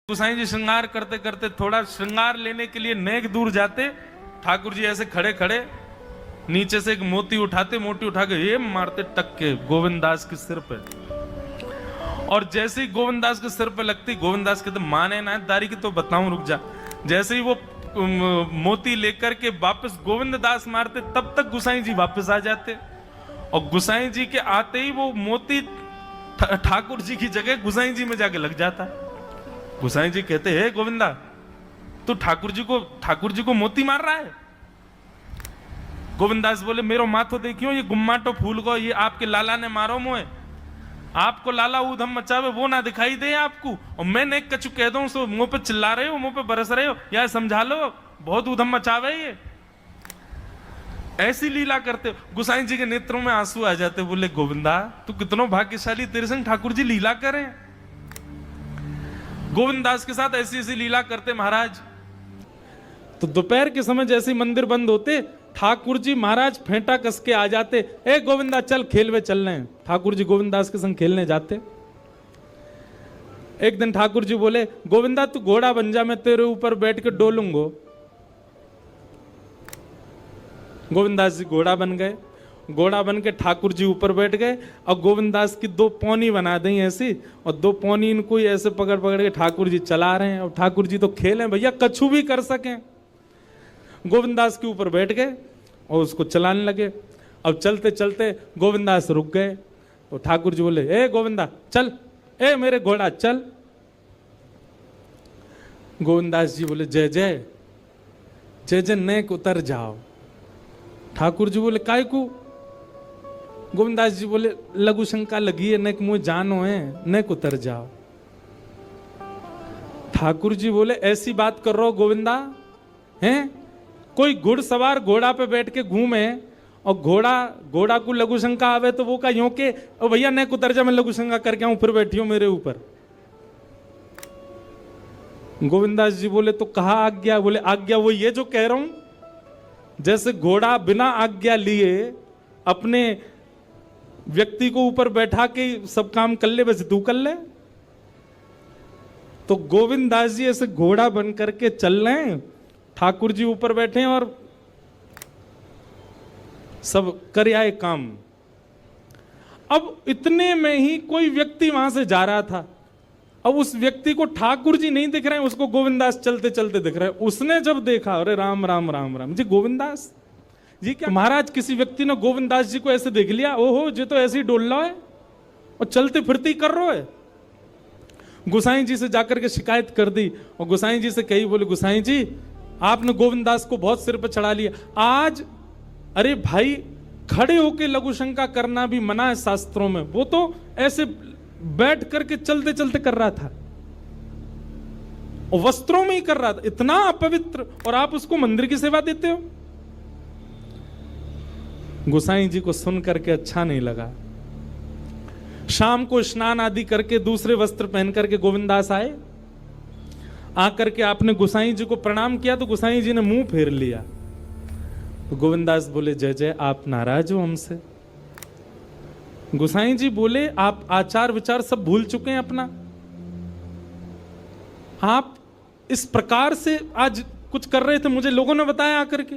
गोसाई जी श्रृंगार करते करते थोड़ा श्रृंगार लेने के लिए नेक दूर जाते, ठाकुर जी ऐसे खड़े खड़े नीचे से एक मोती उठाते, मोती उठा के ये मारते टक के गोविंद दास के सिर पे। और जैसे ही गोविंद दास के सिर पे लगती, गोविंद दास कहते माने ना दारी की तो बताऊं, रुक जा। जैसे ही वो मोती लेकर के वापस गोविंद दास मारते, तब तक गोसाई जी वापस आ जाते। और गोसाई जी के आते ही वो मोती ठाकुर जी की जगह गोसाई जी में जाके लग जाता। गोसाई जी कहते हे गोविंदा, तू ठाकुर जी को मोती मार रहा है। गोविंदास बोले मेरो माथो देखियो, ये गुम्माटो फूल को ये आपके लाला ने मारो मोए। आपको लाला ऊधम मचावे वो ना दिखाई दे आपको, और मैं नेक कछु कह दूं सो मुंह पे चिल्ला रहे हो, मुंह पे बरस रहे हो, या समझा लो बहुत ऊधम मचावे ये। ऐसी लीला करते। गोसाई जी के नेत्रों में आंसू आ जाते, बोले गोविंदा तू कितनो भाग्यशाली, तेरे संग ठाकुर जी लीला करें। गोविंद दास के साथ ऐसी ऐसी लीला करते महाराज। तो दोपहर के समय जैसे मंदिर बंद होते, ठाकुर जी महाराज फेंटा कस के आ जाते, ए गोविंदा चल खेलवे चल रहे हैं। ठाकुर जी गोविंद दास के संग खेलने जाते। एक दिन ठाकुर जी बोले गोविंदा तू घोड़ा बन जा, मैं तेरे ऊपर बैठ के डोलूंगो। गोविंदास जी घोड़ा बन गए। घोड़ा बन के ठाकुर जी ऊपर बैठ गए, और गोविंदास की दो पौनी बना दी ऐसी, और दो पौनी इनको ही ऐसे पकड़ पकड़ के ठाकुर जी चला रहे हैं। और ठाकुर जी तो खेले भैया, कछु भी कर सकें। गोविंदास के ऊपर बैठ गए और उसको चलाने लगे। अब चलते चलते गोविंदास रुक गए, तो ठाकुर जी बोले ए गोविंदा चल, ए मेरे घोड़ा चल। गोविंदास जी बोले जय जय जय जय, नेक उतर जाओ। ठाकुर जी बोले काय को? गोविंदास जी बोले लघु शंका लगी है, नेक मुझे जानो है, नेक उतर जाओ। ठाकुर जी बोले ऐसी बात कर रहे हो गोविंदा हैं? कोई घुड़सवार घोड़ा पे बैठ के घूमे और घोड़ा को लघु शंका आवे तो वो का यूं के ओ भैया नेक उतर जा, मैं लघु शंका करके आऊं, फिर बैठियो मेरे ऊपर। गोविंदास जी बोले तो कहा आज्ञा? बोले आज्ञा वो ये जो कह रहा हूं, जैसे घोड़ा बिना आज्ञा लिए अपने व्यक्ति को ऊपर बैठा के सब काम कर ले, वैसे तू कर ले। तो गोविंद दास जी ऐसे घोड़ा बन करके चल रहे हैं, ठाकुर जी ऊपर बैठे हैं और सब कर आए काम। अब इतने में ही कोई व्यक्ति वहां से जा रहा था। अब उस व्यक्ति को ठाकुर जी नहीं दिख रहे हैं, उसको गोविंदास चलते चलते दिख रहे हैं। उसने जब देखा अरे राम राम राम राम जी, गोविंदास जी क्या? महाराज किसी व्यक्ति ने गोविंदास जी को ऐसे देख लिया, ओहो जी तो ऐसे ही डोल रहा है और चलते फिरते कर रहा है। गोसाई जी से जाकर के शिकायत कर दी, और गोसाई जी से कही, बोले गोसाई जी आपने गोविंदास को बहुत सिर पर चढ़ा लिया आज। अरे भाई खड़े होके लघु शंका करना भी मना है शास्त्रों में, वो तो ऐसे बैठ करके चलते चलते कर रहा था और वस्त्रों में ही कर रहा था, इतना अपवित्र, और आप उसको मंदिर की सेवा देते हो। गोसाई जी को सुन करके अच्छा नहीं लगा। शाम को स्नान आदि करके दूसरे वस्त्र पहन करके गोविंदास आए। आकर के आपने गोसाई जी को प्रणाम किया तो गोसाई जी ने मुंह फेर लिया। तो गोविंदास बोले जय जय, आप नाराज हो हमसे? गोसाई जी बोले आप आचार विचार सब भूल चुके हैं अपना। आप इस प्रकार से आज कुछ कर रहे थे, मुझे लोगों ने बताया आकर के।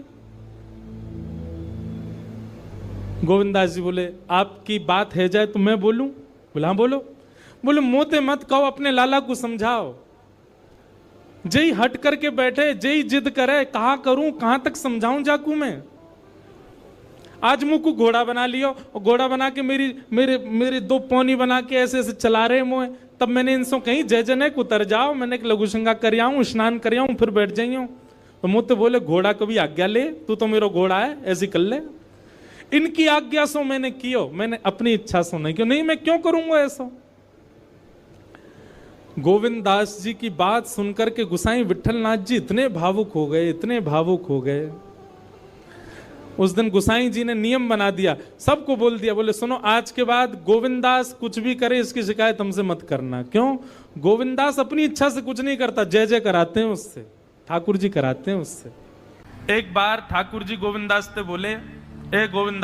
गोविंदास जी बोले आपकी बात है जाए तो मैं बोलूं? बोला हाँ बोलो। बोले मोते मत कहो, अपने लाला को समझाओ। जय हट करके बैठे, जय जिद करे, कहा करूं कहां तक समझाऊं जाकू मैं? आज मुंह को घोड़ा बना लियो, और घोड़ा बना के मेरे दो पौनी बना के ऐसे ऐसे चला रहे मुँह। तब मैंने इनसे कहीं जय जय नेक उतर जाओ, मैंने एक लघु शंका कर आऊं, स्नान कर आऊं, फिर बैठ जाइयो। तो मुझे बोले घोड़ा कभी आज्ञा ले, तू तो मेरा घोड़ा है, ऐसी कर ले। इनकी आज्ञा सो मैंने कियो, मैंने अपनी इच्छा सो नहीं क्यों? नहीं मैं क्यों करूंगा ऐसा? गोविंद दास जी की बात सुनकर के गोसाई विठलनाथ जी इतने भावुक हो गए, इतने भावुक हो गए। उस दिन गोसाई जी ने नियम बना दिया, सबको बोल दिया, बोले सुनो आज के बाद गोविंदास कुछ भी करे इसकी शिकायत हमसे मत करना। क्यों? गोविंदास अपनी इच्छा से कुछ नहीं करता, जय जय कराते हैं उससे, ठाकुर जी कराते हैं उससे। एक बार ठाकुर जी गोविंदास से बोले ए गोविंदा